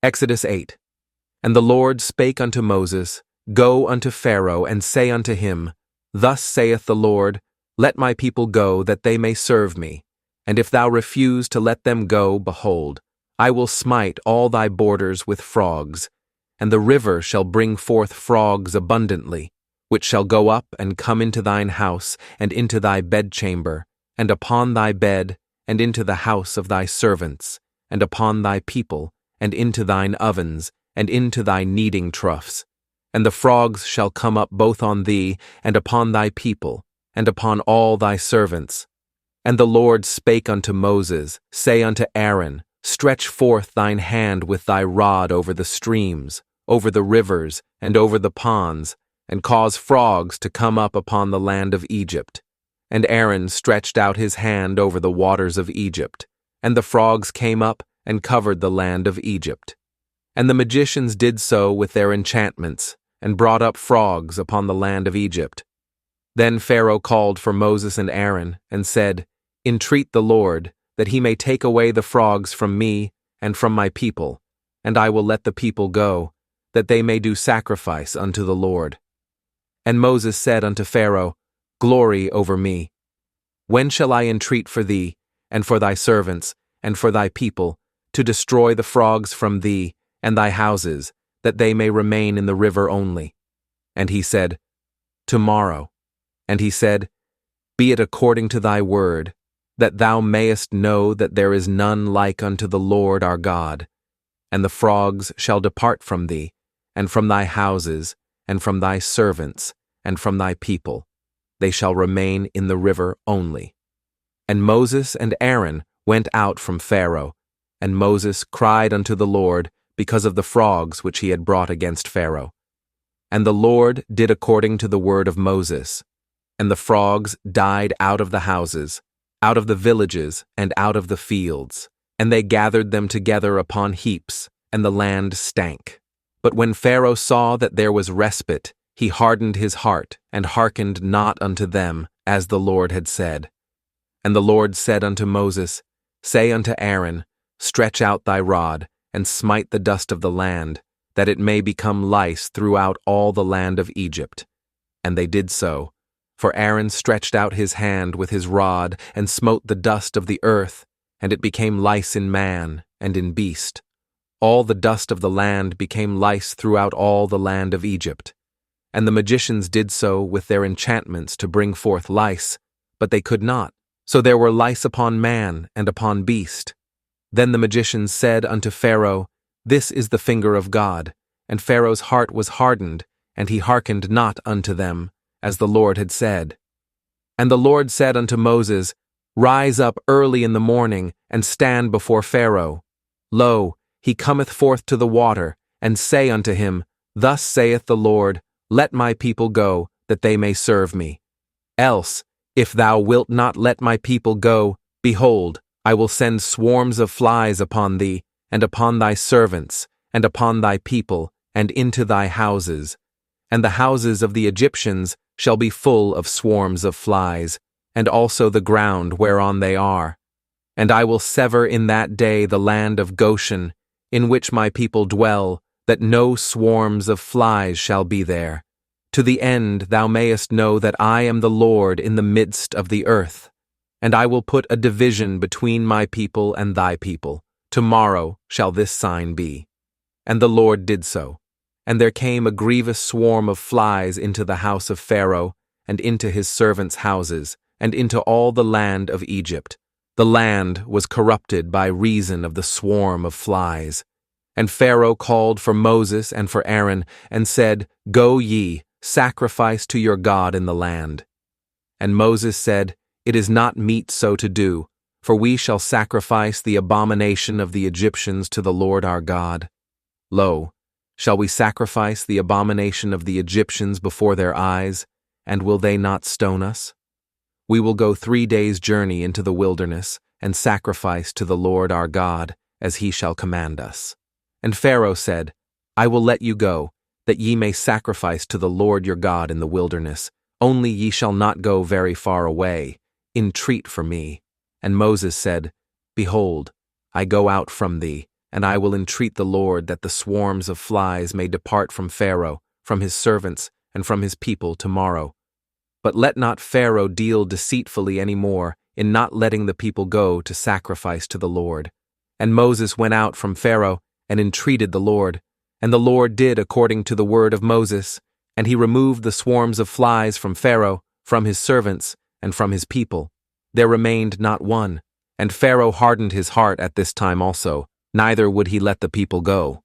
Exodus 8. And the Lord spake unto Moses, Go unto Pharaoh, and say unto him, Thus saith the Lord, Let my people go, that they may serve me. And if thou refuse to let them go, behold, I will smite all thy borders with frogs, and the river shall bring forth frogs abundantly, which shall go up and come into thine house, and into thy bedchamber, and upon thy bed, and into the house of thy servants, and upon thy people, and into thine ovens, and into thy kneading troughs. And the frogs shall come up both on thee, and upon thy people, and upon all thy servants. And the Lord spake unto Moses, Say unto Aaron, Stretch forth thine hand with thy rod over the streams, over the rivers, and over the ponds, and cause frogs to come up upon the land of Egypt. And Aaron stretched out his hand over the waters of Egypt, and the frogs came up and covered the land of Egypt. And the magicians did so with their enchantments, and brought up frogs upon the land of Egypt. Then Pharaoh called for Moses and Aaron, and said, Entreat the Lord, that he may take away the frogs from me and from my people, and I will let the people go, that they may do sacrifice unto the Lord. And Moses said unto Pharaoh, Glory over me. When shall I entreat for thee, and for thy servants, and for thy people, to destroy the frogs from thee, and thy houses, that they may remain in the river only? And he said, Tomorrow. And he said, Be it according to thy word, that thou mayest know that there is none like unto the Lord our God. And the frogs shall depart from thee, and from thy houses, and from thy servants, and from thy people. They shall remain in the river only. And Moses and Aaron went out from Pharaoh, and Moses cried unto the Lord because of the frogs which he had brought against Pharaoh. And the Lord did according to the word of Moses. And the frogs died out of the houses, out of the villages, and out of the fields. And they gathered them together upon heaps, and the land stank. But when Pharaoh saw that there was respite, he hardened his heart, and hearkened not unto them, as the Lord had said. And the Lord said unto Moses, Say unto Aaron, Stretch out thy rod, and smite the dust of the land, that it may become lice throughout all the land of Egypt. And they did so. For Aaron stretched out his hand with his rod, and smote the dust of the earth, and it became lice in man and in beast. All the dust of the land became lice throughout all the land of Egypt. And the magicians did so with their enchantments to bring forth lice, but they could not. So there were lice upon man and upon beast. Then the magicians said unto Pharaoh, This is the finger of God. And Pharaoh's heart was hardened, and he hearkened not unto them, as the Lord had said. And the Lord said unto Moses, Rise up early in the morning, and stand before Pharaoh. Lo, he cometh forth to the water, and say unto him, Thus saith the Lord, Let my people go, that they may serve me. Else, if thou wilt not let my people go, behold, I will send swarms of flies upon thee, and upon thy servants, and upon thy people, and into thy houses. And the houses of the Egyptians shall be full of swarms of flies, and also the ground whereon they are. And I will sever in that day the land of Goshen, in which my people dwell, that no swarms of flies shall be there, to the end thou mayest know that I am the Lord in the midst of the earth. And I will put a division between my people and thy people. Tomorrow shall this sign be. And the Lord did so. And there came a grievous swarm of flies into the house of Pharaoh, and into his servants' houses, and into all the land of Egypt. The land was corrupted by reason of the swarm of flies. And Pharaoh called for Moses and for Aaron, and said, Go ye, sacrifice to your God in the land. And Moses said, It is not meet so to do, for we shall sacrifice the abomination of the Egyptians to the Lord our God. Lo, shall we sacrifice the abomination of the Egyptians before their eyes, and will they not stone us? We will go 3 days' journey into the wilderness, and sacrifice to the Lord our God, as he shall command us. And Pharaoh said, I will let you go, that ye may sacrifice to the Lord your God in the wilderness, only ye shall not go very far away. Entreat for me. And Moses said, Behold, I go out from thee, and I will entreat the Lord that the swarms of flies may depart from Pharaoh, from his servants, and from his people tomorrow. But let not Pharaoh deal deceitfully any more in not letting the people go to sacrifice to the Lord. And Moses went out from Pharaoh and entreated the Lord. And the Lord did according to the word of Moses, and he removed the swarms of flies from Pharaoh, from his servants, and from his people. There remained not one. And Pharaoh hardened his heart at this time also, neither would he let the people go.